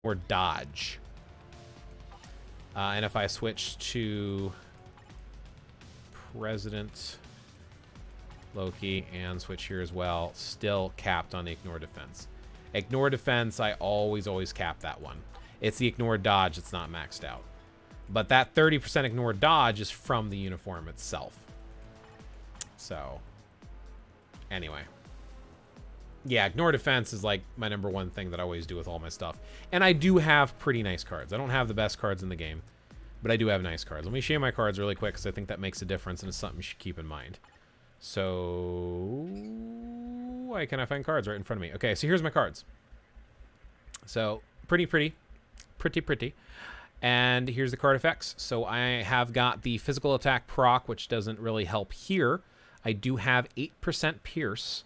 or dodge. And if I switch to President Loki and switch here as well, still capped on the ignore defense. Ignore defense, I always cap that one. It's the ignore dodge that's not maxed out. But that 30% ignore dodge is from the uniform itself. So, anyway. Yeah, ignore defense is like my #1 thing that I always do with all my stuff. And I do have pretty nice cards. I don't have the best cards in the game, but I do have nice cards. Let me show you my cards really quick because I think that makes a difference and it's something you should keep in mind. So, why can't I find cards right in front of me? Okay, so here's my cards. So, pretty. And here's the card effects. So I have got the physical attack proc, which doesn't really help here. I do have 8% pierce.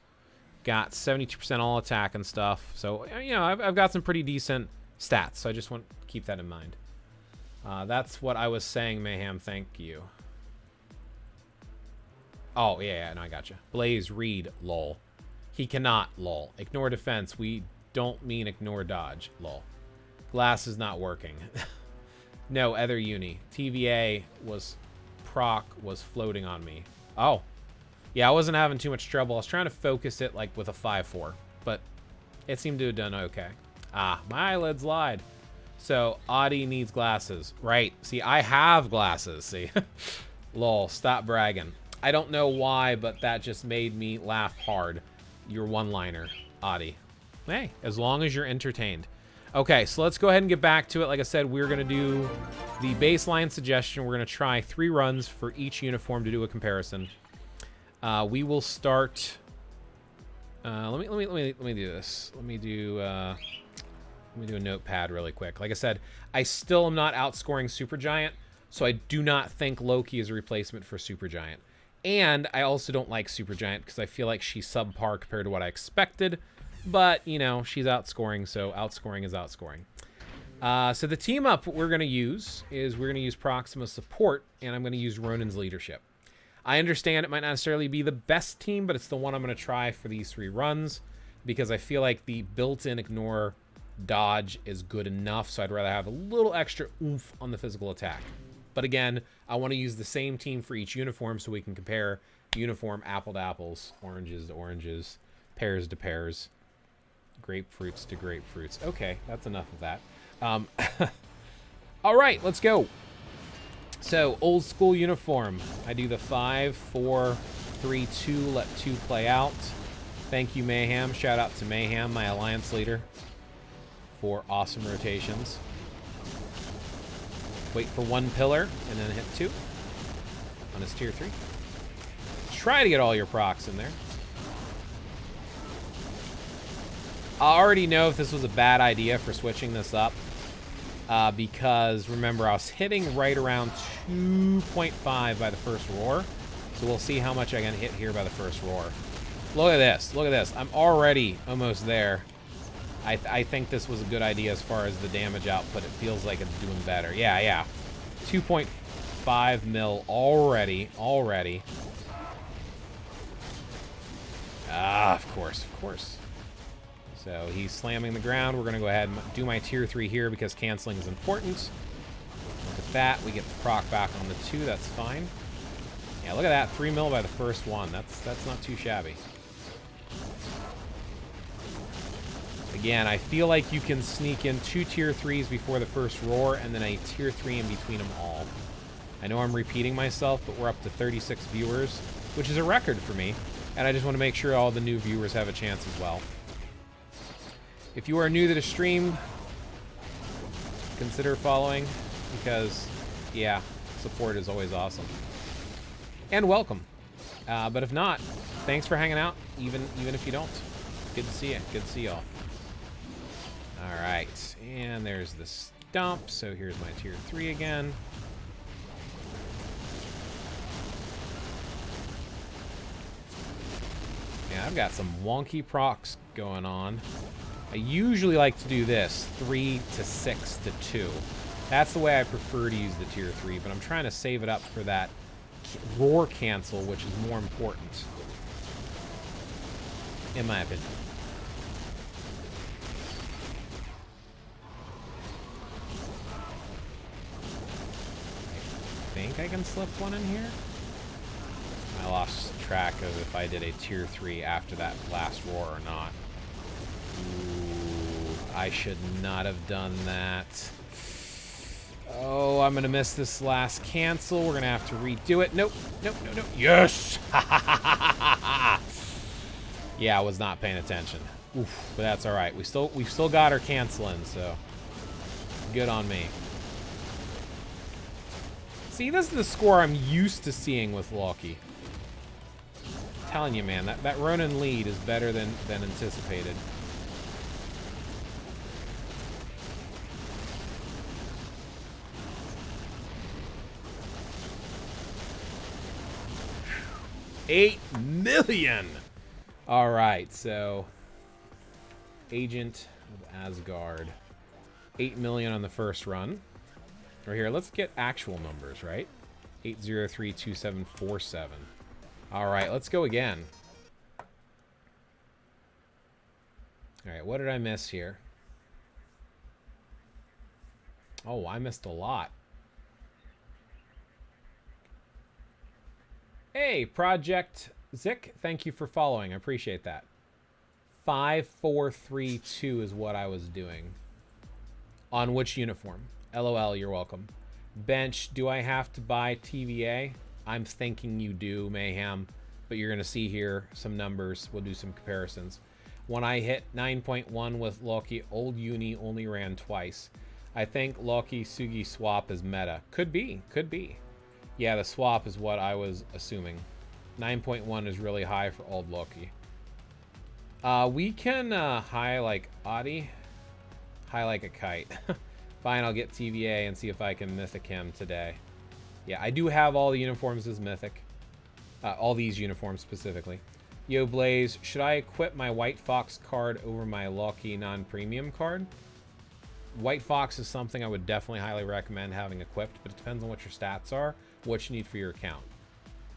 Got 72% all attack and stuff. So, you know, I've got some pretty decent stats. So I just want to keep that in mind. That's what I was saying, Mayhem. Thank you. Oh, yeah, no, I gotcha. Blaze, read, lol. He cannot, lol. Ignore defense. We don't mean ignore dodge, lol. Glass is not working. No, other uni. TVA was proc was floating on me. Oh. Yeah, I wasn't having too much trouble. I was trying to focus it like with a 5-4, but it seemed to have done okay. Ah, my eyelids lied. So, Audie needs glasses. Right. See, I have glasses. See? Lol, stop bragging. I don't know why, but that just made me laugh hard. Your one-liner, Audie. Hey, as long as you're entertained. Okay, so let's go ahead and get back to it. Like I said, we're going to do the baseline suggestion. We're going to try 3 runs for each uniform to do a comparison. We will start. Let me do this. Let me do a notepad really quick. Like I said, I still am not outscoring Supergiant, so I do not think Loki is a replacement for Supergiant. And I also don't like Supergiant because I feel like she's subpar compared to what I expected. But, you know, she's outscoring, so outscoring is outscoring. So the team up we're going to use is we're going to use Proxima Support, and I'm going to use Ronin's Leadership. I understand it might not necessarily be the best team, but it's the one I'm going to try for these 3 runs because I feel like the built-in ignore dodge is good enough, so I'd rather have a little extra oomph on the physical attack. But again, I want to use the same team for each uniform so we can compare uniform apple to apples, oranges to oranges, pears to pears, grapefruits to grapefruits. Okay, that's enough of that. All right, let's go. So, old school uniform. I do the 5, 4, 3, 2, let 2 play out. Thank you, Mayhem. Shout out to Mayhem, my alliance leader, for awesome rotations. Wait for 1 pillar, and then hit 2 on his tier 3. Try to get all your procs in there. I already know if this was a bad idea for switching this up. Because, remember, I was hitting right around 2.5 by the first roar. So we'll see how much I can hit here by the first roar. Look at this. Look at this. I'm already almost there. I think this was a good idea as far as the damage output. It feels like it's doing better. Yeah. 2.5 mil already. Ah, of course. So he's slamming the ground. We're going to go ahead and do my tier 3 here because canceling is important. Look at that. We get the proc back on the 2. That's fine. Yeah, look at that. 3 mil by the first one. That's not too shabby. Again, I feel like you can sneak in 2 tier 3s before the first roar and then a tier 3 in between them all. I know I'm repeating myself, but we're up to 36 viewers, which is a record for me. And I just want to make sure all the new viewers have a chance as well. If you are new to the stream, consider following because, yeah, support is always awesome. And welcome. But if not, thanks for hanging out, even if you don't. Good to see you. Good to see y'all. All right, and there's the stump. So here's my tier 3 again. Yeah, I've got some wonky procs going on. I usually like to do this, 3 to 6 to 2. That's the way I prefer to use the tier 3, but I'm trying to save it up for that roar cancel, which is more important, in my opinion. think I can slip one in here. I lost track of if I did a tier 3 after that last roar or not. Ooh, I should not have done that. Oh, I'm going to miss this last cancel. We're going to have to redo it. Nope. Nope, no, no. Yes! Yeah, I was not paying attention. Oof, but that's all right. We've still got our canceling, so good on me. See, this is the score I'm used to seeing with Loki. I'm telling you, man, that Ronin lead is better than anticipated. $8 million! Alright, so Agent of Asgard. 8 million on the first run. Right here, let's get actual numbers, right? 8032747. Alright, let's go again. Alright, what did I miss here? Oh, I missed a lot. Hey, Project Zik, thank you for following. I appreciate that. 5432 is what I was doing. On which uniform? LOL, you're welcome. Bench, do I have to buy TVA? I'm thinking you do, Mayhem. But you're going to see here some numbers. We'll do some comparisons. When I hit 9.1 with Loki, old uni only ran twice. I think Loki Sugi swap is meta. Could be. Could be. Yeah, the swap is what I was assuming. 9.1 is really high for old Loki. We can high like Adi. High like a kite. Fine, I'll get TVA and see if I can mythic him today. Yeah, I do have all the uniforms as mythic. All these uniforms specifically. Yo, Blaze, should I equip my White Fox card over my Loki non-premium card? White Fox is something I would definitely highly recommend having equipped, but it depends on what your stats are, what you need for your account.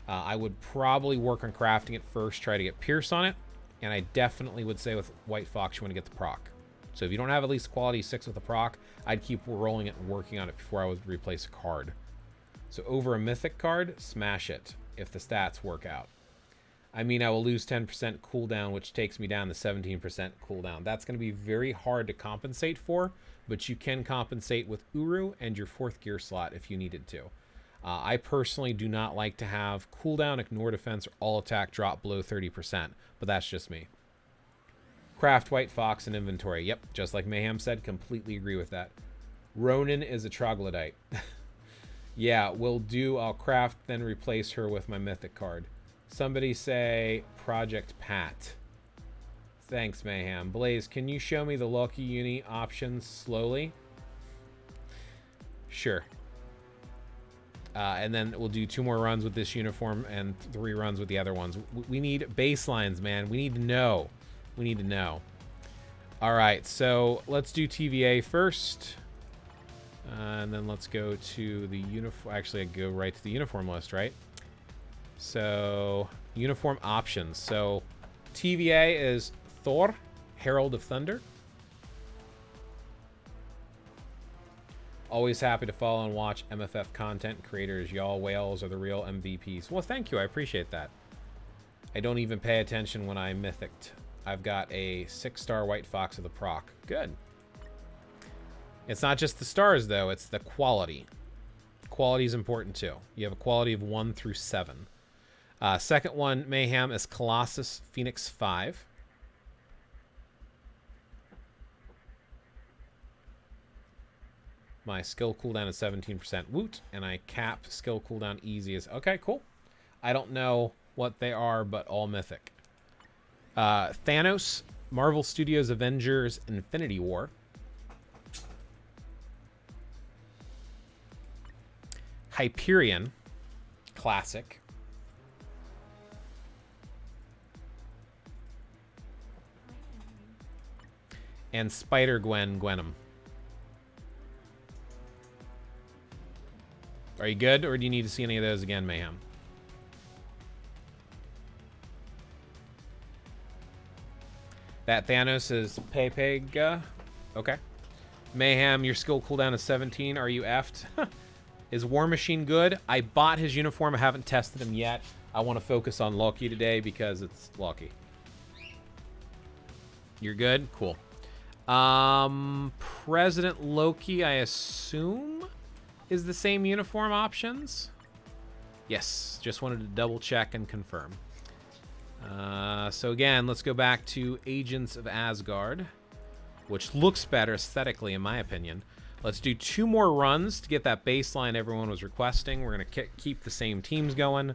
I would probably work on crafting it first, try to get Pierce on it, and I definitely would say with White Fox you want to get the proc. So if you don't have at least quality 6 with a proc, I'd keep rolling it and working on it before I would replace a card. So over a mythic card, smash it if the stats work out. I mean, I will lose 10% cooldown, which takes me down to 17% cooldown. That's going to be very hard to compensate for, but you can compensate with Uru and your 4th gear slot if you needed to. I personally do not like to have cooldown, ignore defense, or all attack drop below 30%, but that's just me. Craft White Fox in inventory. Yep, just like Mayhem said, completely agree with that. Ronin is a troglodyte. Yeah, will do. I'll craft, then replace her with my mythic card. Somebody say Project Pat. Thanks, Mayhem. Blaze, can you show me the Loki uni options slowly? Sure. And then we'll do 2 more runs with this uniform and 3 runs with the other ones. We need baselines, man. We need to know. We need to know. All right, so let's do TVA first. And then let's go to the uniform. Actually, I go right to the uniform list, right? So, uniform options. So, TVA is Thor, Herald of Thunder. Always happy to follow and watch MFF content creators. Y'all whales are the real MVPs. Well, thank you. I appreciate that. I don't even pay attention when I mythicked. I've got a 6-star White Fox of the proc. Good. It's not just the stars, though. It's the quality. Quality is important, too. You have a quality of 1 through 7. Second one, Mayhem, is Colossus Phoenix 5. My skill cooldown is 17% woot, and I cap skill cooldown easy as... Okay, cool. I don't know what they are, but all mythic. Thanos, Marvel Studios Avengers Infinity War. Hyperion, classic. And Spider-Gwen Gwenum. Are you good, or do you need to see any of those again, Mayhem? That Thanos is Pepega. Okay. Mayhem, your skill cooldown is 17. Are you effed? Is War Machine good? I bought his uniform. I haven't tested him yet. I want to focus on Loki today because it's Loki. You're good? Cool. President Loki, I assume, is the same uniform options? Yes, just wanted to double check and confirm. So again, let's go back to Agents of Asgard, which looks better aesthetically, in my opinion. Let's do 2 more runs to get that baseline everyone was requesting. We're going to keep the same teams going.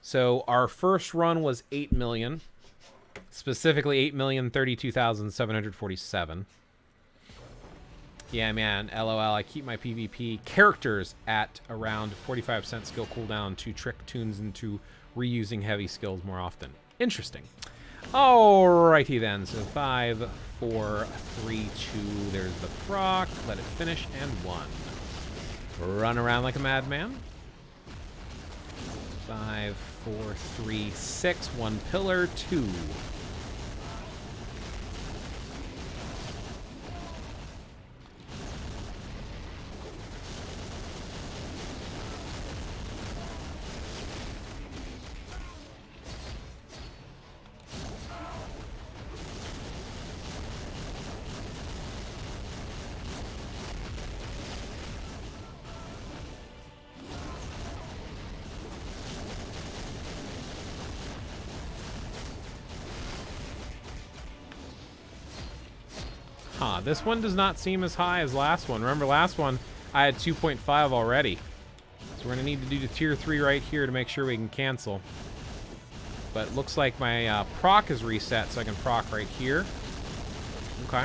So our first run was 8 million. Specifically 8,032,747. Yeah, man, LOL, I keep my PvP characters at around 45% skill cooldown to trick tunes into reusing heavy skills more often. Interesting. Alrighty then, so 5, 4, 3, 2, there's the proc, let it finish, and 1. Run around like a madman. 5, 4, 3, 6, 1 pillar, 2. Huh, this one does not seem as high as last one. Remember, last one, I had 2.5 already. So we're going to need to do the tier 3 right here to make sure we can cancel. But it looks like my proc is reset, so I can proc right here. Okay.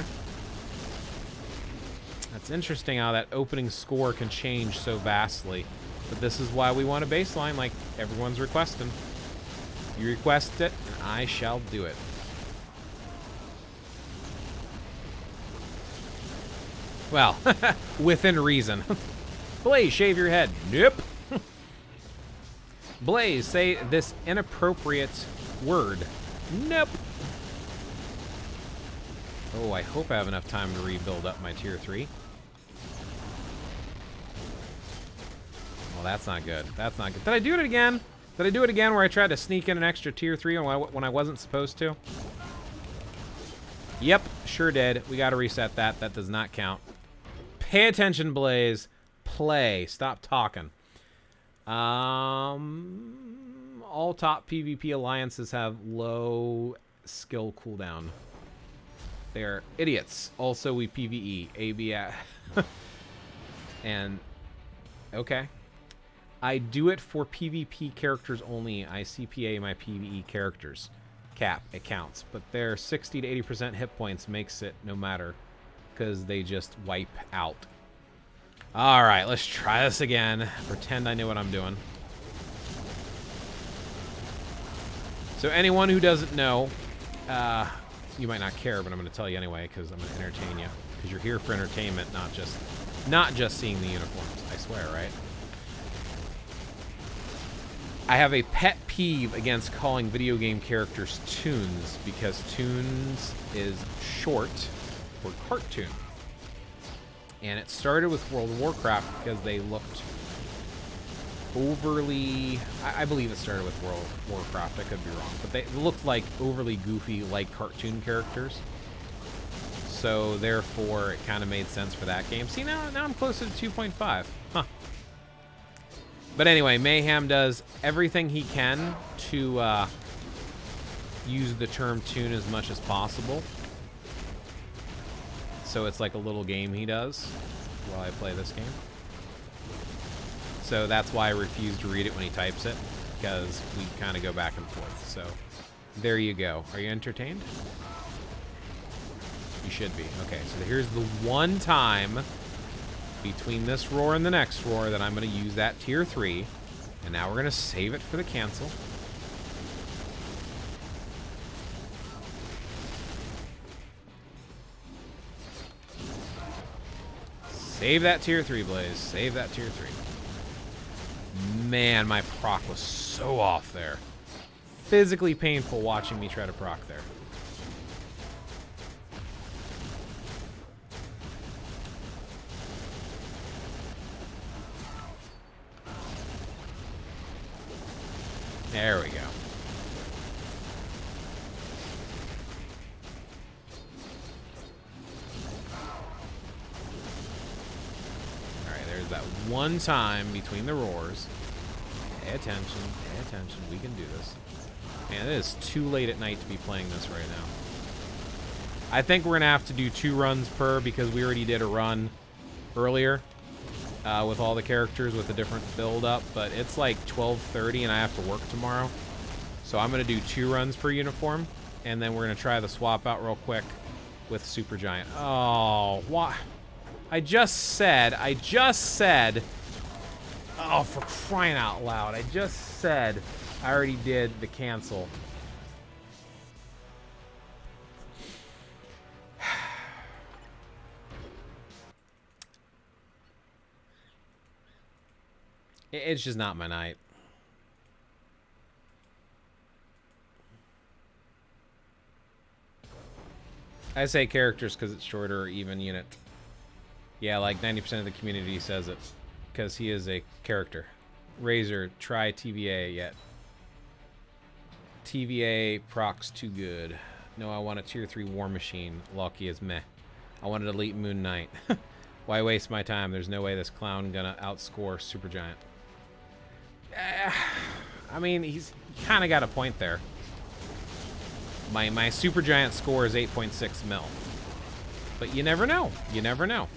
That's interesting how that opening score can change so vastly. But this is why we want a baseline like everyone's requesting. You request it, and I shall do it. Well, within reason. Blaze, shave your head. Nope. Blaze, say this inappropriate word. Nope. Oh, I hope I have enough time to rebuild up my tier 3. Well, that's not good. That's not good. Did I do it again? Did I do it again where I tried to sneak in an extra tier 3 when I wasn't supposed to? Yep, sure did. We got to reset that. That does not count. Pay attention, Blaze. Play. Stop talking. All top PvP alliances have low skill cooldown. They're idiots. Also, we PvE. ABX. And, okay. I do it for PvP characters only. I CPA my PvE characters. Cap, it counts. But their 60 to 80% hit points makes it no matter. Because they just wipe out. Alright, let's try this again. Pretend I know what I'm doing. So anyone who doesn't know, you might not care, but I'm going to tell you anyway, because I'm going to entertain you. Because you're here for entertainment, not just seeing the uniforms. I swear, right? I have a pet peeve against calling video game characters toons, because toons is short for cartoon. And it started with World of Warcraft because they looked overly... I believe it started with World of Warcraft. I could be wrong. But they looked like overly goofy, like cartoon characters. So, therefore, it kind of made sense for that game. See, now I'm closer to 2.5. Huh. But anyway, Mayhem does everything he can to use the term toon as much as possible. So it's like a little game he does while I play this game. So that's why I refuse to read it when he types it, because we kind of go back and forth. So there you go. Are you entertained? You should be. Okay, so here's the one time between this roar and the next roar that I'm going to use that tier 3. And now we're going to save it for the cancel. Save that tier 3, Blaze. Save that tier 3. Man, my proc was so off there. Physically painful watching me try to proc there. There we go. Alright, there's that one time between the roars. Pay attention, pay attention. We can do this. Man, it is too late at night to be playing this right now. I think we're going to have to do 2 runs per because we already did a run earlier with all the characters with a different build-up. But it's like 12:30 and I have to work tomorrow. So I'm going to do 2 runs per uniform. And then we're going to try the swap out real quick with Supergiant. Oh, what? I just said... Oh, for crying out loud. I just said I already did the cancel. It's just not my night. I say characters because it's shorter or even unit. Yeah, like 90% of the community says it. Because he is a character. Razor, try TVA yet. TVA procs too good. No, I want a tier 3 War Machine. Loki is meh. I want an Elite Moon Knight. Why waste my time? There's no way this clown gonna outscore Supergiant. I mean, he's kind of got a point there. My Supergiant score is 8.6 mil. But you never know. You never know.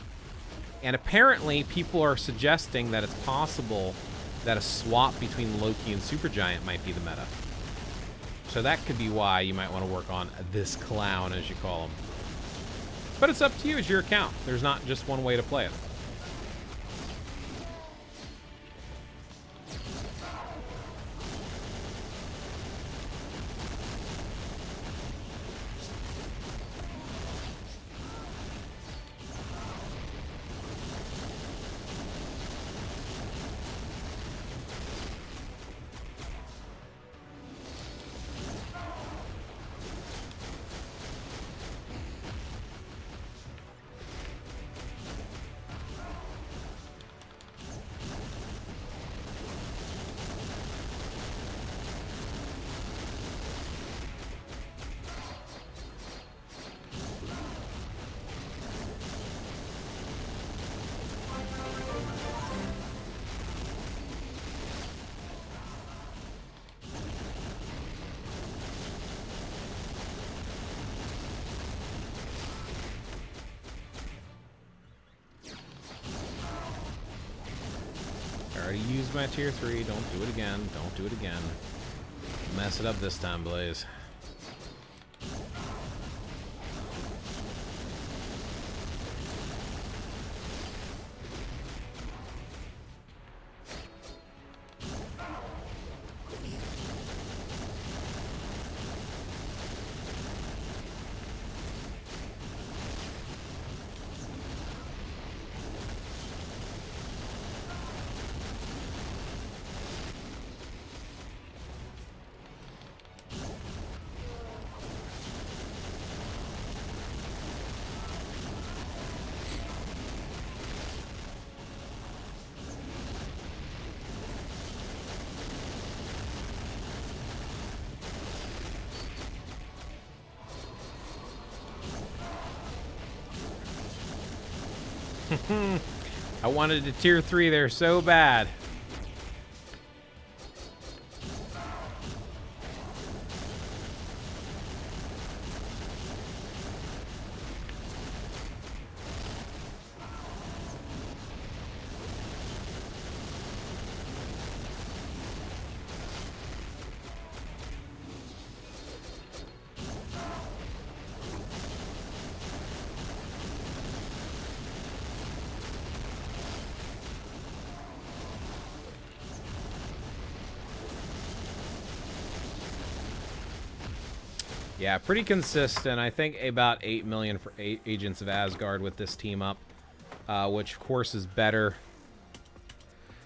And apparently, people are suggesting that it's possible that a swap between Loki and Supergiant might be the meta. So that could be why you might want to work on this clown, as you call him. But it's up to you. It's your account. There's not just one way to play it. Use my tier 3. Don't do it again. Don't do it again. Mess it up this time, Blaze. I wanted a tier 3 there so bad. Yeah, pretty consistent. I think about 8 million for Agents of Asgard with this team up, which of course is better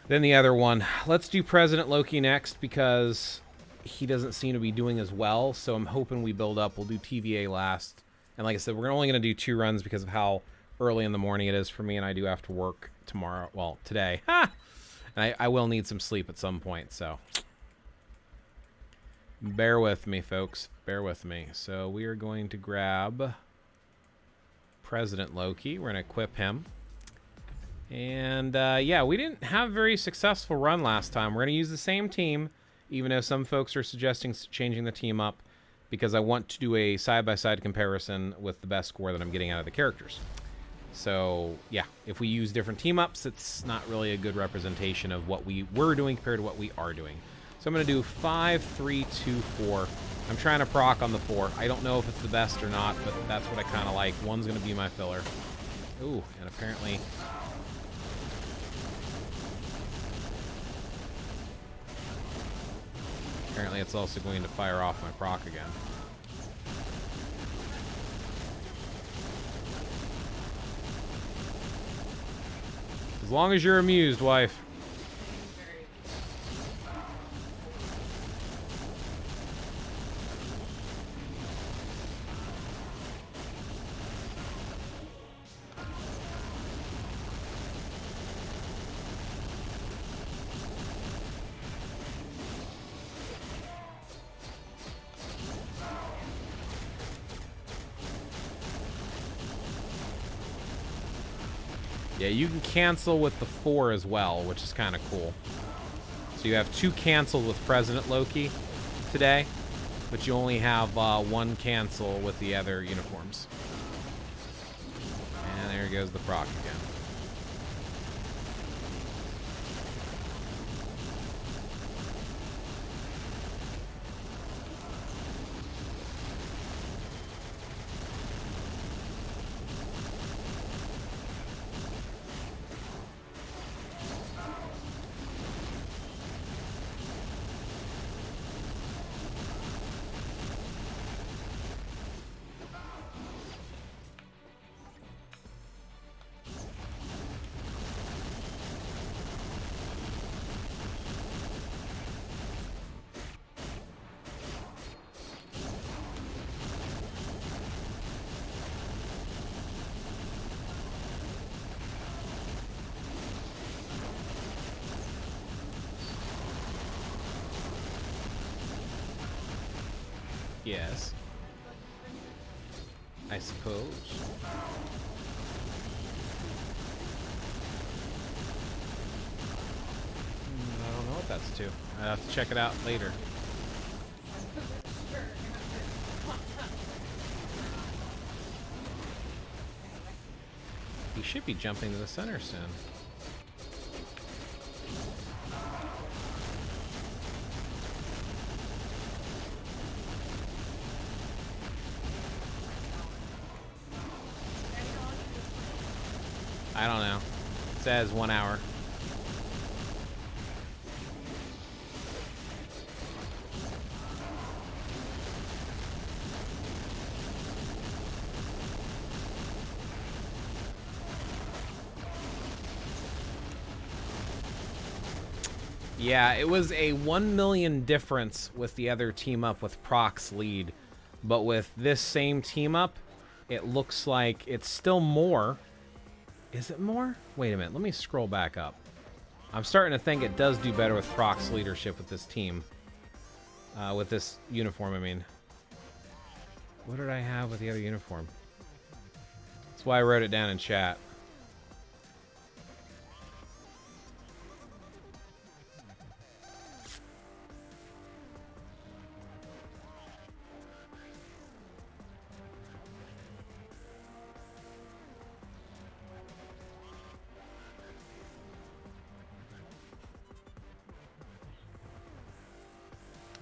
than the other one. Let's do President Loki next because he doesn't seem to be doing as well, so I'm hoping we build up. We'll do TVA last. And like I said, we're only going to do 2 runs because of how early in the morning it is for me, and I do have to work tomorrow. Well, today. Ha! And I will need some sleep at some point, so... Bear with me, folks. Bear with me. So we are going to grab President Loki. We're going to equip him. And, yeah, we didn't have a very successful run last time. We're going to use the same team, even though some folks are suggesting changing the team up, because I want to do a side-by-side comparison with the best score that I'm getting out of the characters. So, yeah, if we use different team-ups, it's not really a good representation of what we were doing compared to what we are doing. So I'm going to do 5, 3, 2, 4. I'm trying to proc on the 4. I don't know if it's the best or not, but that's what I kind of like. One's going to be my filler. Ooh, and apparently... Apparently it's also going to fire off my proc again. As long as you're amused, wife. Yeah, you can cancel with the 4 as well, which is kind of cool. So you have 2 cancels with President Loki today, but you only have 1 cancel with the other uniforms. And there goes the proc again. Yes. I suppose. I don't know what that's to. I have to check it out later. He should be jumping to the center soon. I don't know. It says 1 hour. Yeah, it was a 1 million difference with the other team up with Proc's lead. But with this same team up, it looks like it's still more. Is it more? Wait a minute. Let me scroll back up. I'm starting to think it does do better with Proc's leadership with this team. With this uniform, I mean. What did I have with the other uniform? That's why I wrote it down in chat.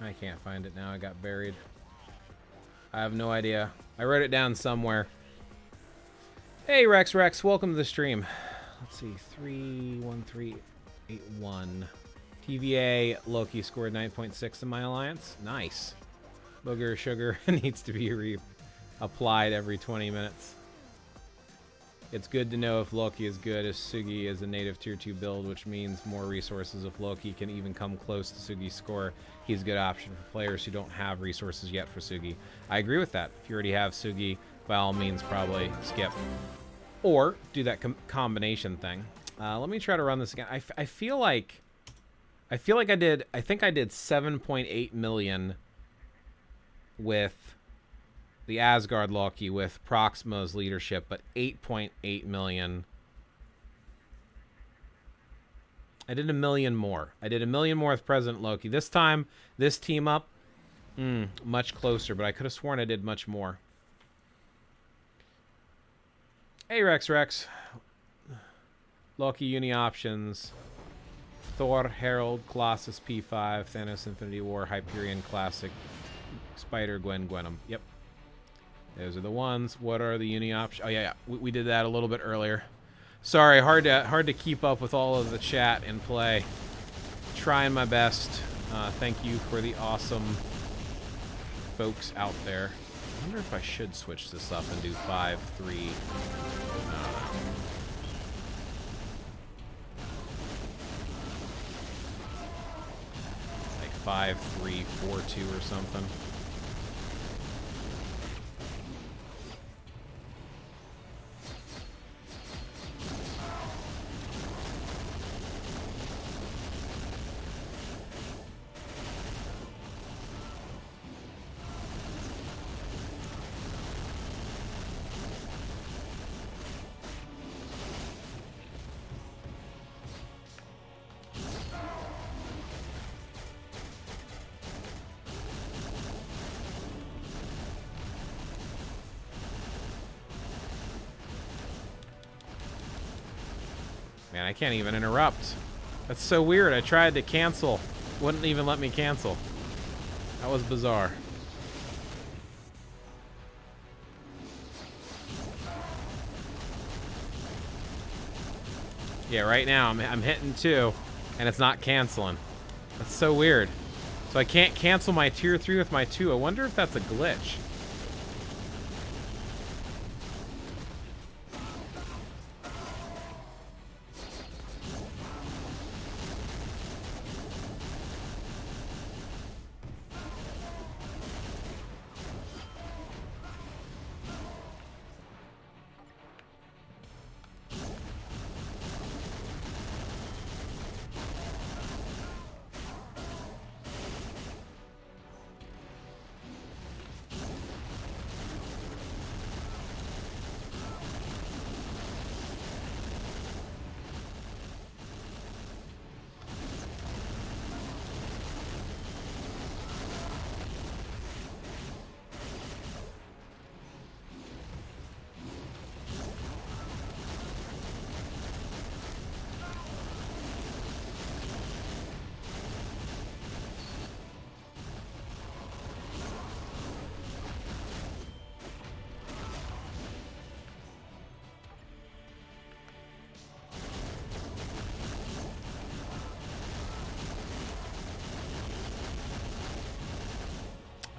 I can't find it now. I got buried. I have no idea. I wrote it down somewhere. Hey, Rex. Welcome to the stream. Let's see. 31381. TVA Loki scored 9.6 in my alliance. Nice. Booger Sugar needs to be reapplied every 20 minutes. It's good to know if Loki is good, as Sugi is a native tier 2 build, which means more resources. If Loki can even come close to Sugi's score, he's a good option for players who don't have resources yet for Sugi. I agree with that. If you already have Sugi, by all means, probably skip. Or do that combination thing. Let me try to run this again. I feel like I did 7.8 million with the Asgard Loki with Proximo's leadership, but 8.8 million. I did 1 million more. I did 1 million more with President Loki. This time, this team up, much closer, but I could have sworn I did much more. Hey, Rex. Loki Uni options. Thor, Herald, Colossus, P5, Thanos, Infinity War, Hyperion, Classic, Spider, Gwenum. Yep. Those are the ones. What are the uni options? Oh, yeah. We did that a little bit earlier. Sorry, hard to keep up with all of the chat and play. Trying my best. Thank you for the awesome folks out there. I wonder if I should switch this up and do 5, 3. Like 5, 3, 4, 2 or something. Man, I can't even interrupt. That's so weird. I tried to cancel. Wouldn't even let me cancel. That was bizarre. Yeah, right now I'm hitting 2, and it's not canceling. That's so weird. So I can't cancel my tier 3 with my 2. I wonder if that's a glitch.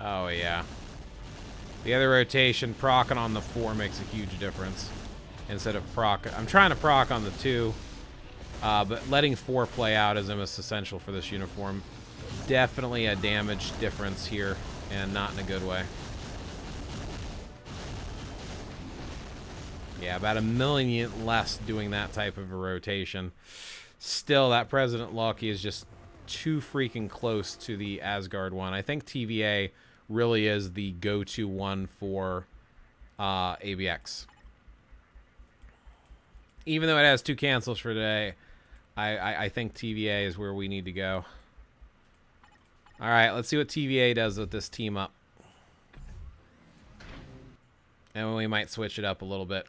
Oh, yeah. The other rotation, procking on the 4 makes a huge difference. Instead of proc... I'm trying to proc on the 2, but letting 4 play out is almost essential for this uniform. Definitely a damage difference here, and not in a good way. Yeah, about 1 million less doing that type of a rotation. Still, that President Loki is just too freaking close to the Asgard one. I think TVA really is the go-to one for ABX. Even though it has 2 cancels for today, I think TVA is where we need to go. All right, let's see what TVA does with this team up. And we might switch it up a little bit.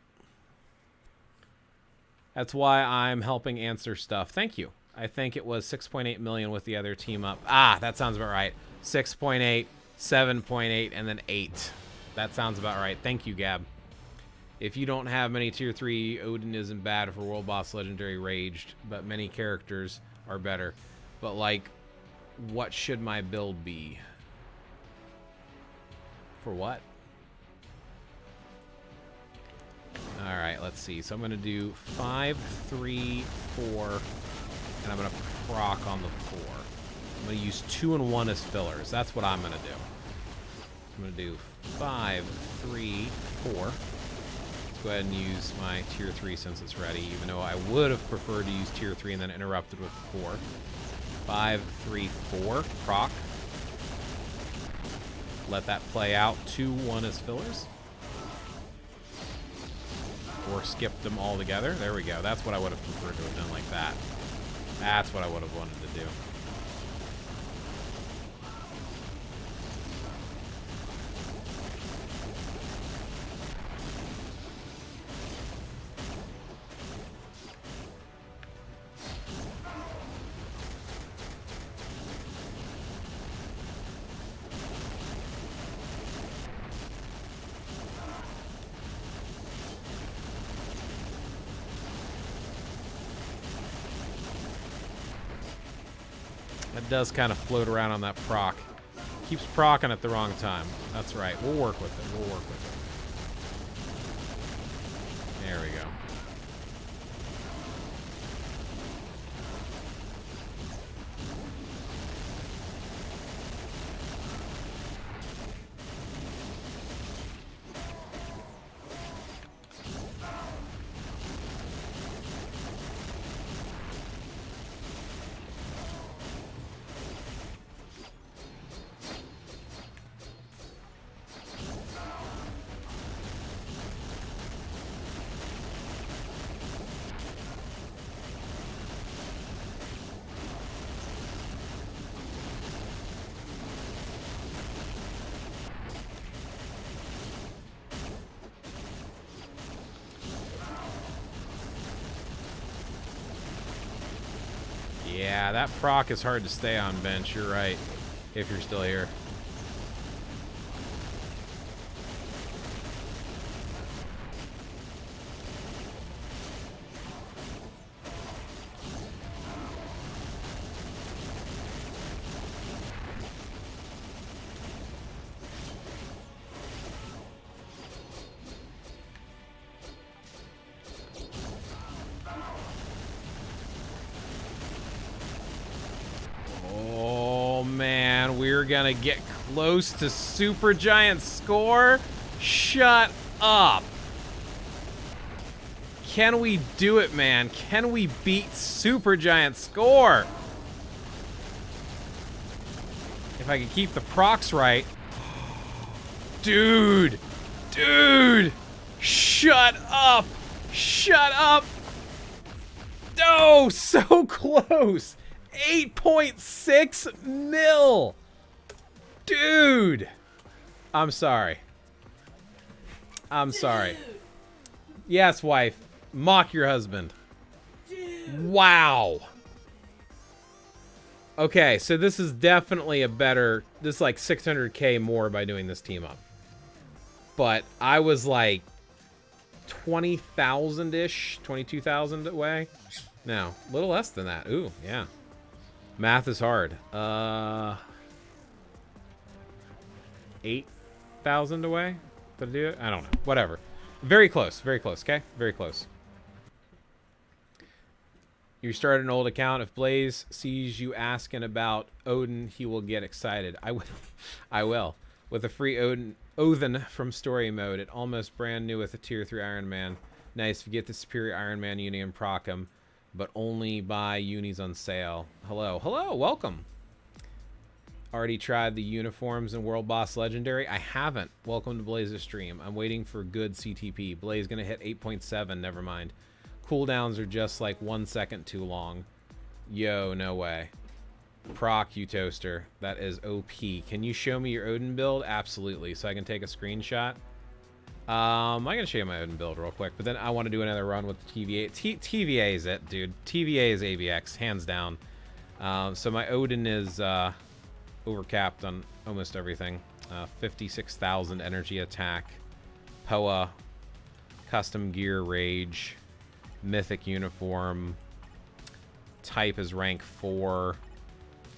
That's why I'm helping answer stuff. Thank you. I think it was 6.8 million with the other team up. Ah, that sounds about right. 6.8, 7.8, and then 8. That sounds about right. Thank you, Gab. If you don't have many tier 3, Odin isn't bad for World Boss Legendary Raged, but many characters are better. But, like, what should my build be? For what? All right, let's see. So I'm going to do 5, 3, 4, and I'm going to proc on the 4. I'm going to use 2 and 1 as fillers. That's what I'm going to do. I'm going to do 5, 3, 4. Let's go ahead and use my tier 3 since it's ready, even though I would have preferred to use tier 3 and then interrupted with the 4. 5, 3, 4, proc. let that play out. 2-1 as fillers. Or skipped them all together. There we go. That's what I would have preferred to have done like that. That's what I would have wanted to do. That does kind of float around on that proc. Keeps procking at the wrong time. That's right. We'll work with it. We'll work with it. There we go. Yeah, that proc is hard to stay on bench. You're right. If you're still here. We're gonna get close to Super Giant score. Shut up. Can we do it, man? Can we beat Super Giant score? If I could keep the procs right. Dude. Dude. Shut up. Shut up. Oh, so close. 8.6 mil. Dude! I'm sorry. I'm sorry. Yes, wife. Mock your husband. Wow. Okay, so this is definitely a better... This is like 600k more by doing this team up. But I was like 20,000-ish, 22,000 away. No, a little less than that. Ooh, yeah. Math is hard. 8,000 away to do it? I don't know. Whatever. Very close. Very close, okay? Very close. You start an old account. If Blaze sees you asking about Odin, he will get excited. I will. I will. With a free Odin from story mode. It almost brand new with a tier 3 Iron Man. Nice. If you get the superior Iron Man uni and proc him, but only buy unis on sale. Hello. Hello. Welcome. Already tried the uniforms in World Boss Legendary? I haven't. Welcome to Blaze's stream. I'm waiting for good CTP. Blaze gonna hit 8.7. Never mind. Cooldowns are just like 1 second too long. Yo, no way. Proc, you toaster. That is OP. Can you show me your Odin build? Absolutely. So I can take a screenshot. I'm gonna show you my Odin build real quick, but then I want to do another run with the TVA. TVA is it, dude. TVA is ABX, hands down. So my Odin is overcapped on almost everything. 56,000 energy attack, POA, custom gear, rage, mythic uniform, type is rank 4.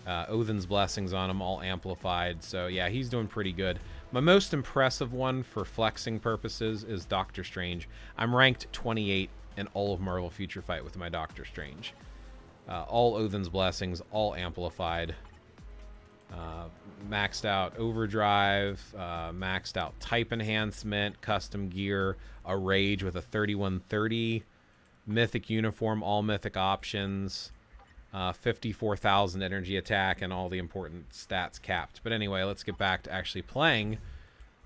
Odin's blessings on him, all amplified. So yeah, he's doing pretty good. My most impressive one for flexing purposes is Doctor Strange. I'm ranked 28 in all of Marvel Future Fight with my Doctor Strange. All Odin's blessings, all amplified. Maxed out overdrive, maxed out type enhancement, custom gear, a rage with a 3130, mythic uniform, all mythic options, 54,000 energy attack and all the important stats capped. But anyway, let's get back to actually playing.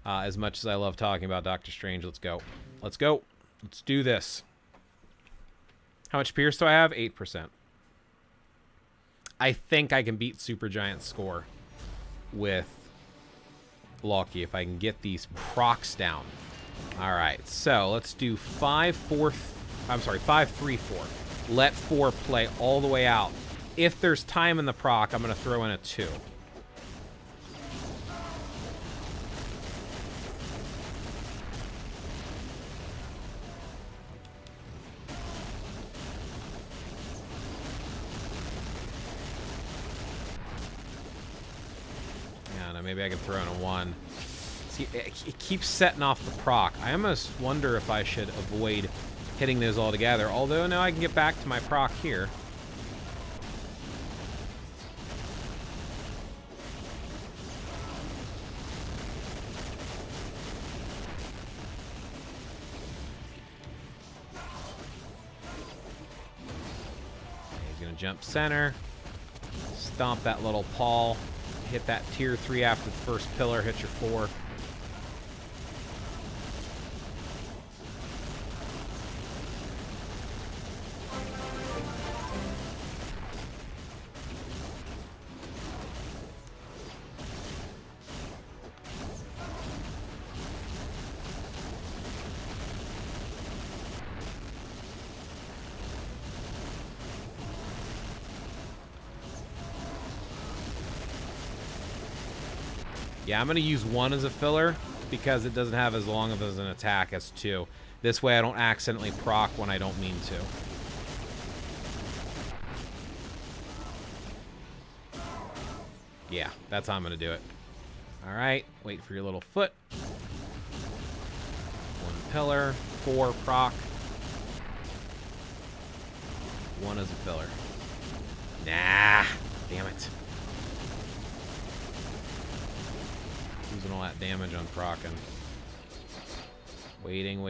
As much as I love talking about Doctor Strange, let's go. Let's go. Let's do this. How much Pierce do I have? 8%. I think I can beat Supergiant's score with Loki if I can get these procs down. All right, so let's do 5-4. I'm sorry, 5-3-4. Let 4 play all the way out. If there's time in the proc, I'm going to throw in a 2. Maybe I can throw in a 1. See, it keeps setting off the proc. I almost wonder if I should avoid hitting those all together. Although now I can get back to my proc here. He's going to jump center. Stomp that little paw. Hit that tier 3 after the first pillar. Hit your 4. Yeah, I'm going to use 1 as a filler because it doesn't have as long of an attack as 2. This way I don't accidentally proc when I don't mean to. Yeah, that's how I'm going to do it. All right, wait for your little foot. 1 pillar, 4 proc. 1 as a filler. Nah, damn it. Losing all that damage on procking. Waiting.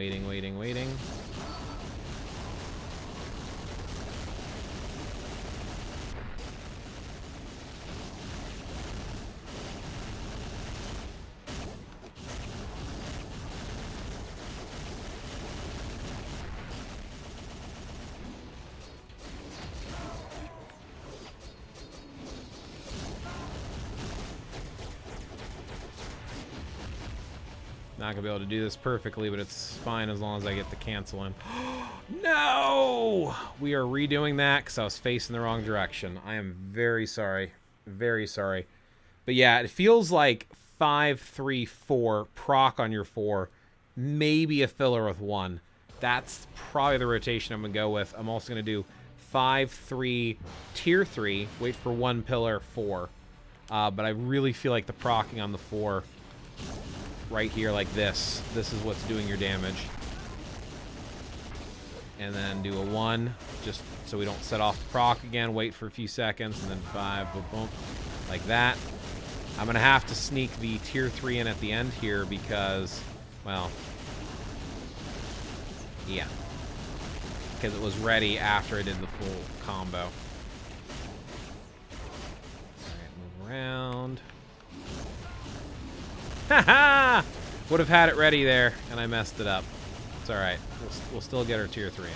Not gonna be able to do this perfectly, but it's fine as long as I get the cancel in. No! We are redoing that because I was facing the wrong direction. I am very sorry. Very sorry. But yeah, it feels like 5-3-4 proc on your 4. Maybe a filler with 1. That's probably the rotation I'm gonna go with. I'm also gonna do 5-3 tier 3. Wait for 1 pillar 4. But I really feel like the procking on the 4 right here like this. This is what's doing your damage. And then do a 1 just so we don't set off the proc again. Wait for a few seconds and then 5, boom, boom, like that. I'm gonna have to sneak the tier 3 in at the end here because, well, yeah, because it was ready after I did the full combo. All right, move around. Haha! Would have had it ready there, and I messed it up. It's all right. We'll still get our tier 3 in.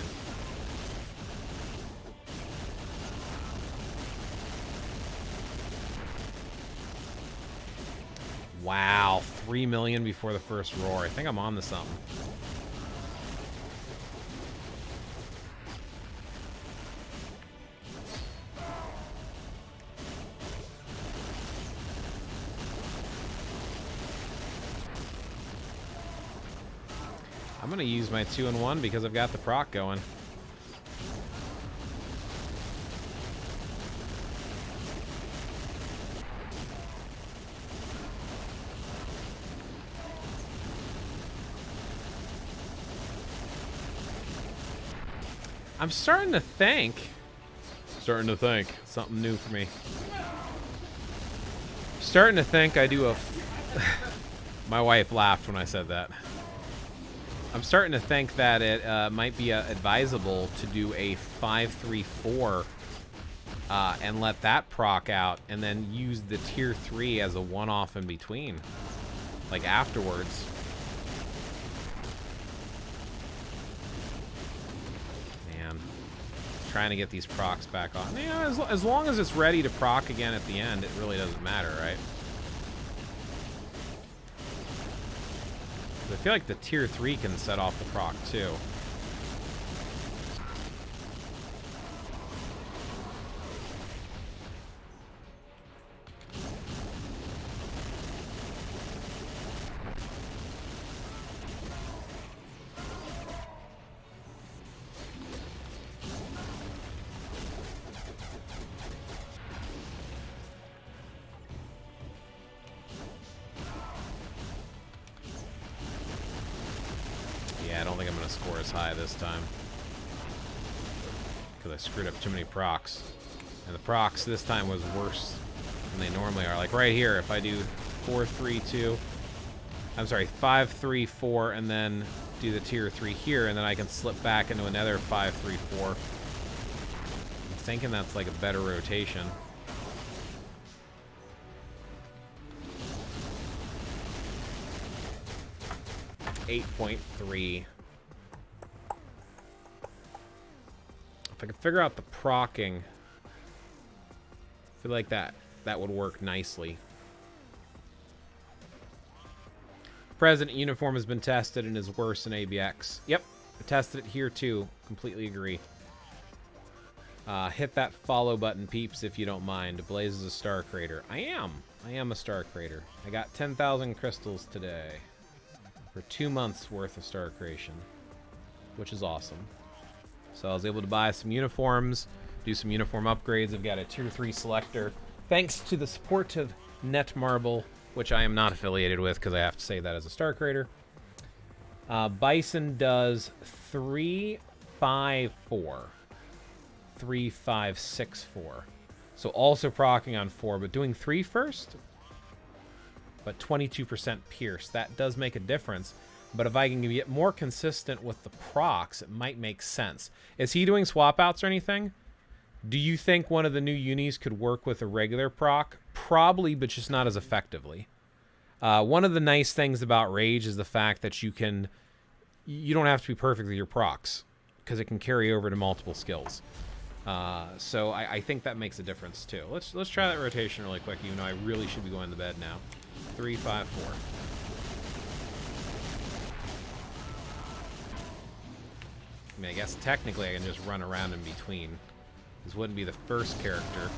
Wow, 3 million before the first roar. I think I'm on to something. I'm going to use my 2-in-1 because I've got the proc going. I'm starting to think something new for me. Starting to think I do a... My wife laughed when I said that. I'm starting to think that it might be advisable to do a 5-3-4 and let that proc out, and then use the tier 3 as a one-off in between, like afterwards. Man, trying to get these procs back on. Yeah, as long as it's ready to proc again at the end, it really doesn't matter, right? I feel like the tier 3 can set off the proc too. I don't think I'm going to score as high this time, because I screwed up too many procs. And the procs this time was worse than they normally are. Like right here, if I do 4-3-2, I'm sorry, 5-3-4, and then do the tier 3 here, and then I can slip back into another 5-3-4. I'm thinking that's like a better rotation. 8.3. If I could figure out the procking, I feel like that would work nicely. President uniform has been tested and is worse than ABX. Yep, I tested it here too. Completely agree. Hit that follow button, peeps, if you don't mind. Blaze is a star creator. I am a star creator. I got 10,000 crystals today for 2 months worth of star creation, which is awesome. So I was able to buy some uniforms, do some uniform upgrades. I've got a tier 3 selector, thanks to the support of Netmarble, which I am not affiliated with because I have to say that as a star creator. Bison does 3-5-4. 3-5-6-4. So also procking on 4, but doing 3 first. But 22% pierce. That does make a difference. But if I can get more consistent with the procs, it might make sense. Is he doing swap outs or anything? Do you think one of the new unis could work with a regular proc? Probably, but just not as effectively. One of the nice things about Rage is the fact that you don't have to be perfect with your procs, because it can carry over to multiple skills. So I think that makes a difference too. Let's try that rotation really quick, even though I really should be going to bed now. 3-5-4. I mean, I guess technically I can just run around in between. This wouldn't be the first character.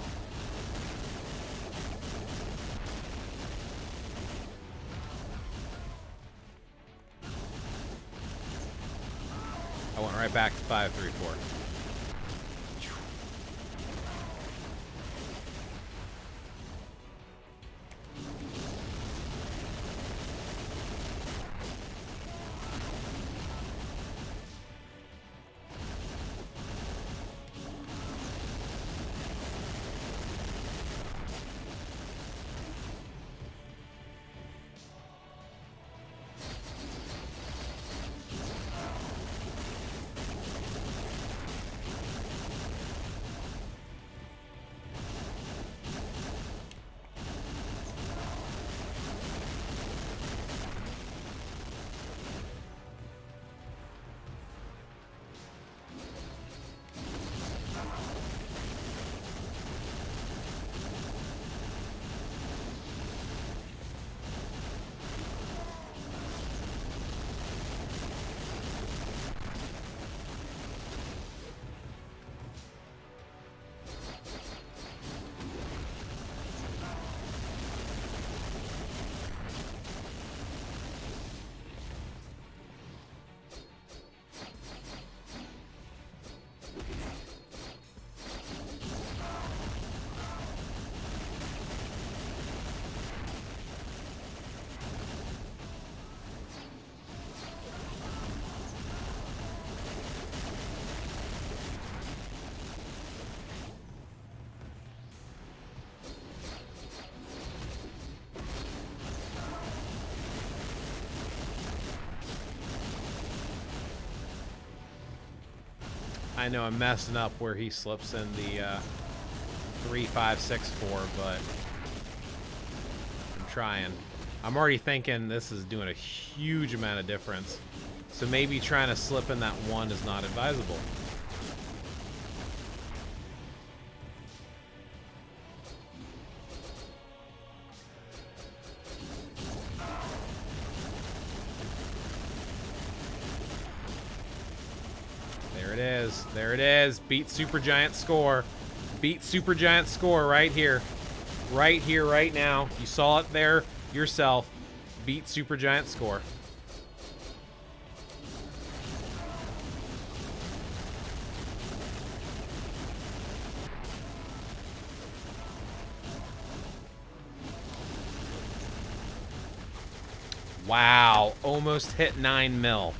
I went right back to 5-3-4. I know I'm messing up where he slips in the 3, 5, 6, 4, but I'm trying. I'm already thinking this is doing a huge amount of difference. So maybe trying to slip in that 1 is not advisable. There it is. There it is. Beat Supergiant score. Beat Supergiant score right here. Right here, right now. You saw it there yourself. Beat Supergiant score. Wow. Almost hit 9 mil.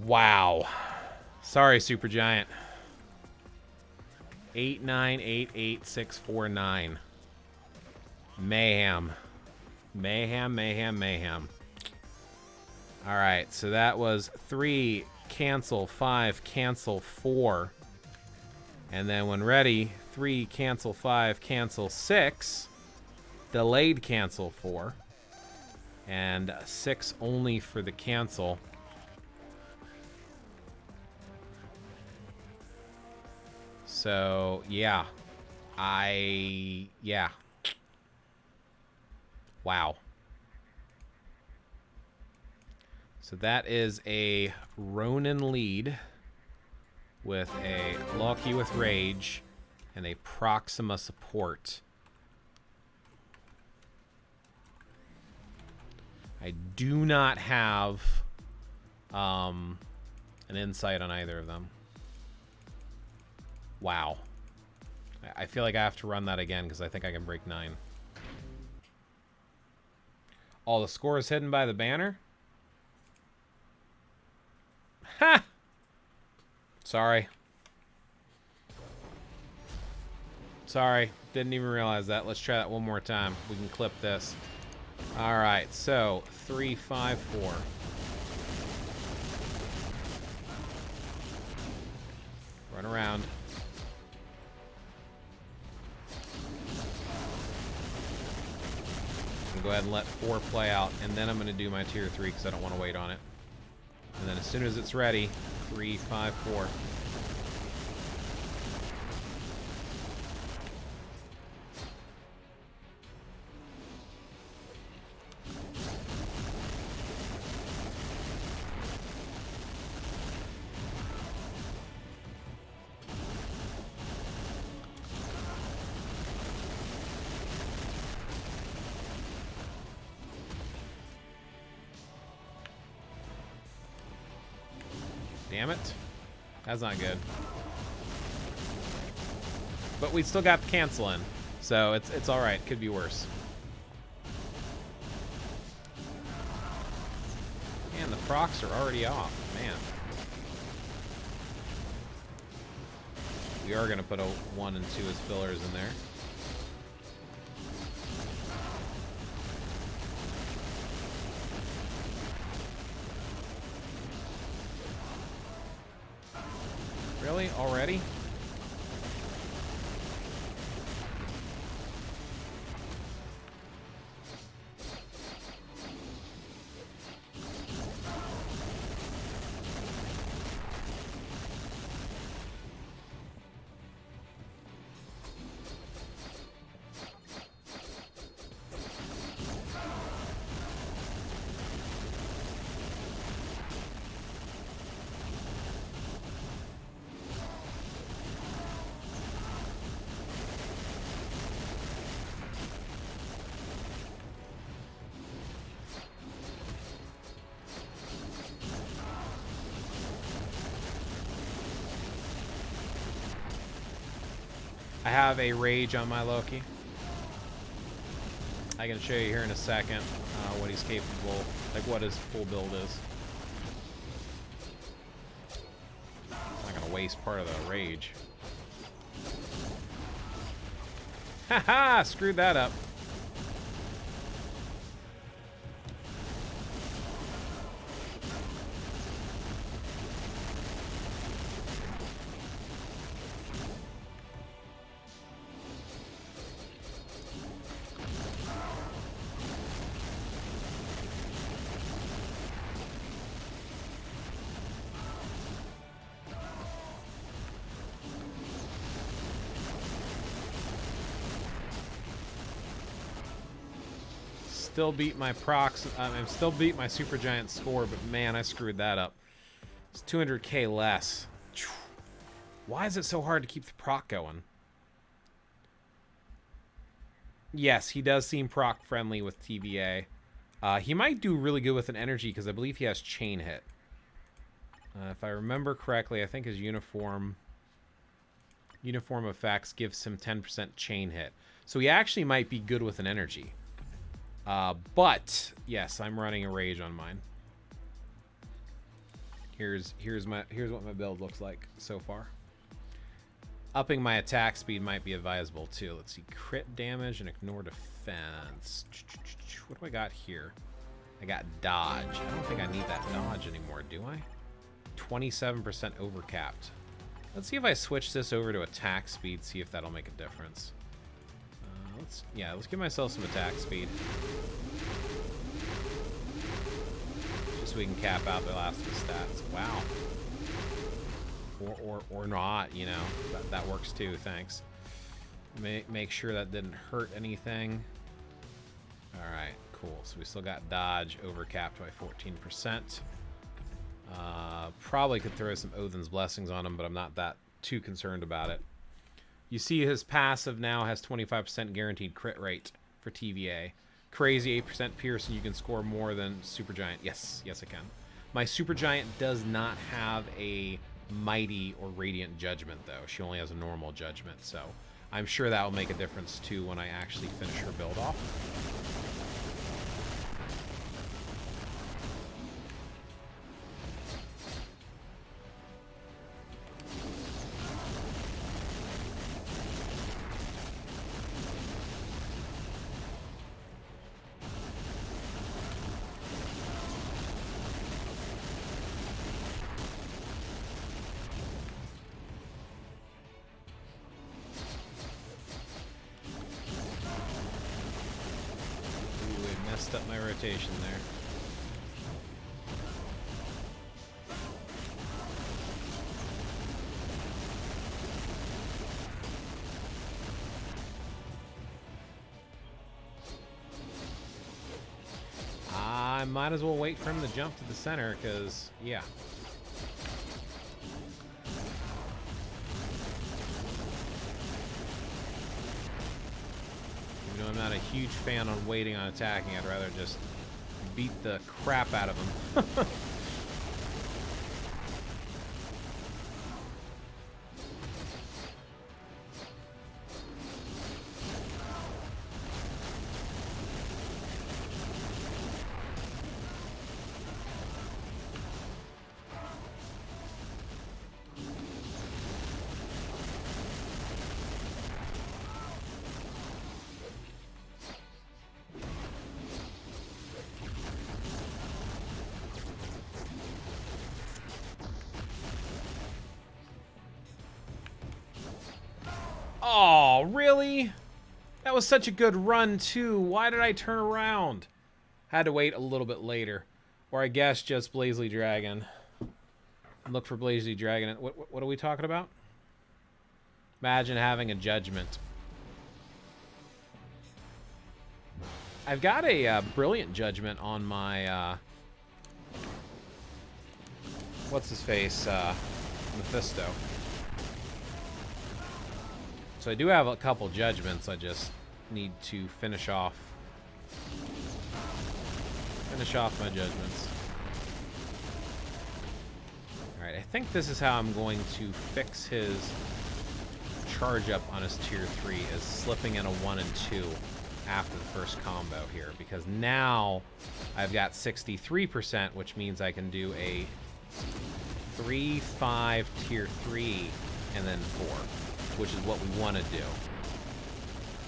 Wow. Sorry, Supergiant. 8988649. Mayhem. Mayhem, mayhem, mayhem. Alright, so that was 3, cancel, 5, cancel, 4. And then when ready, 3, cancel, 5, cancel, 6. Delayed cancel, 4. And 6 only for the cancel. So, yeah. Yeah. Wow. So that is a Ronin lead with a Loki with Rage and a Proxima support. I do not have an insight on either of them. Wow. I feel like I have to run that again because I think I can break 9. All the score is hidden by the banner? Ha! Sorry. Sorry. Didn't even realize that. Let's try that one more time. We can clip this. Alright, so 3, 5, 4. Run around. Go ahead and let 4 play out, and then I'm going to do my tier 3 because I don't want to wait on it. And then as soon as it's ready, 3, 5, 4. Damn it. That's not good. But we still got the cancel in, so it's all right. Could be worse. Man, the procs are already off. Man. We are going to put a 1 and 2 as fillers in there. Really? Already? I have a Rage on my Loki. I can show you here in a second what he's capable, like what his full build is. I'm not gonna waste part of the Rage. Haha! Screwed that up. still beat my procs. I'm still beat my Supergiant score, but man, I screwed that up. It's 200k less. Why is it so hard to keep the proc going? Yes, he does seem proc friendly with TVA. He might do really good with an energy because I believe he has chain hit. If I remember correctly, I think his uniform effects gives him 10% chain hit. So he actually might be good with an energy. But yes, I'm running a rage on mine. Here's what my build looks like so far. Upping my attack speed might be advisable too. Let's see, crit damage and ignore defense. What do I got here? I got dodge. I don't think I need that dodge anymore, do I? 27% overcapped. Let's see if I switch this over to attack speed, see if that'll make a difference. Let's give myself some attack speed. Just so we can cap out the last of the stats. Wow. Or not, you know. That works too, thanks. Make sure that didn't hurt anything. Alright, cool. So we still got dodge overcapped by 14%. Probably could throw some Odin's Blessings on him, but I'm not that too concerned about it. You see his passive now has 25% guaranteed crit rate for TVA. Crazy 8% pierce, and you can score more than Supergiant. Yes, I can. My Supergiant does not have a Mighty or Radiant Judgment, though. She only has a normal Judgment, so I'm sure that will make a difference, too, when I actually finish her build off. Up my rotation there. I might as well wait for him to jump to the center, because, yeah. I'm not a huge fan on waiting on attacking. I'd rather just beat the crap out of him. Oh, really? That was such a good run, too. Why did I turn around? Had to wait a little bit later. Or I guess just Blazely Dragon. Look for Blazely Dragon. What are we talking about? Imagine having a Judgment. I've got a Brilliant Judgment on my... what's-his-face? Mephisto. So I do have a couple Judgments. I just need to finish off my Judgments. Alright, I think this is how I'm going to fix his charge up on his tier 3, is slipping in a 1 and 2 after the first combo here, because now I've got 63%, which means I can do a 3-5 tier 3 and then 4. Which is what we want to do.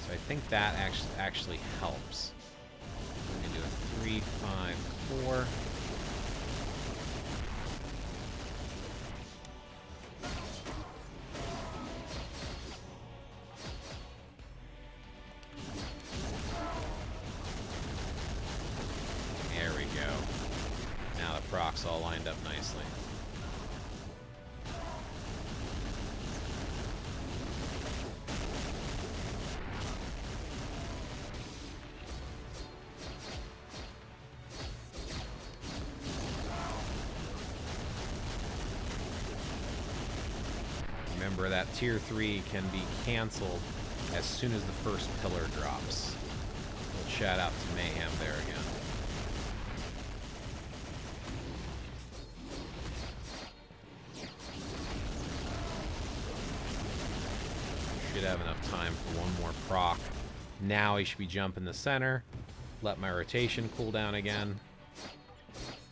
So I think that actually helps. We can do a 3, 5, 4. There we go. Now the procs all lined up nicely. remember that tier 3 can be canceled as soon as the first pillar drops. We'll shout out to Mayhem there again. Should have enough time for one more proc. Now he should be jumping the center. Let my rotation cool down again.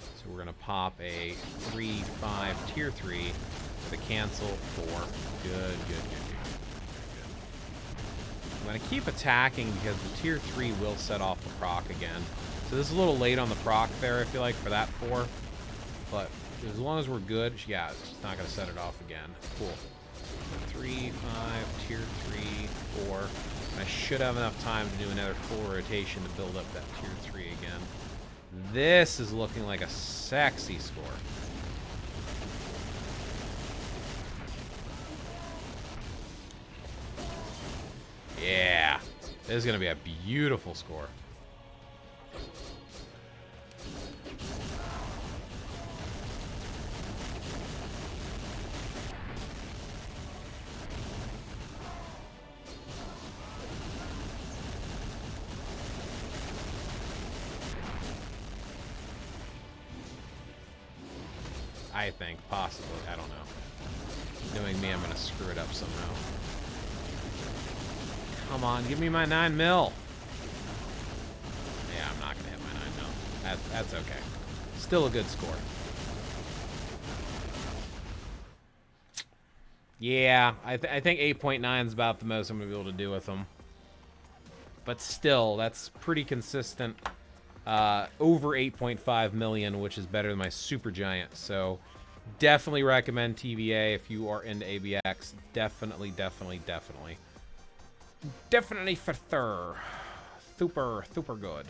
So we're going to pop a 3-5 tier 3 for the cancel 4. Good. I'm going to keep attacking because the tier 3 will set off the proc again. So this is a little late on the proc there, I feel like, for that 4. But as long as we're good, yeah, it's just not going to set it off again. Cool. 3, 5, tier 3, 4. I should have enough time to do another full rotation to build up that tier 3 again. This is looking like a sexy score. Yeah, this is going to be a beautiful score. I think, possibly. I don't know. Knowing me, I'm going to screw it up somehow. Come on, give me my 9 mil. Yeah, I'm not going to hit my 9 mil. That's okay. Still a good score. Yeah, I think 8.9 is about the most I'm going to be able to do with them. But still, that's pretty consistent. Over 8.5 million, which is better than my Super Giant. So definitely recommend TVA if you are into ABX. Definitely for sure. Super good.